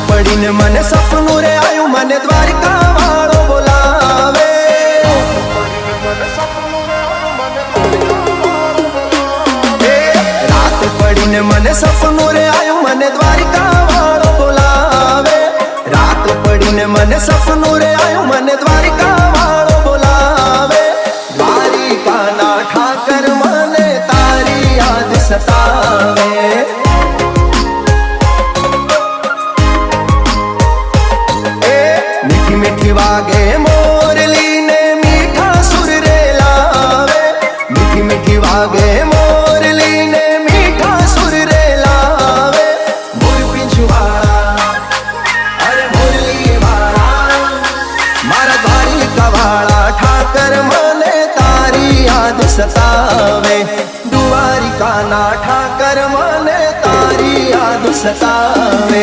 पड़ी ने मने सपनू रे आयु मने द्वारिका वालो बोलावे। रात पड़ी ने मने सपनू रे आयु मने द्वारिका वालो बोलावे। रात पड़ी ने मने सपनू रे आयु मने द्वारिका वालो बोलावे। द्वारिका ना ठाकर मने तारी याद सतावे। मीठी मीठी वागे मोरली ने मीठा सुर रे लावे। मीठी मीठी वागे मोरली ने मीठा सुर रे लावे। मोर पिछवाड़ा अरे मुरली वाला मारा द्वारिका वाला ठाकर मने तारी याद सतावे। द्वारिका ना ठाकर मने तारी याद सतावे।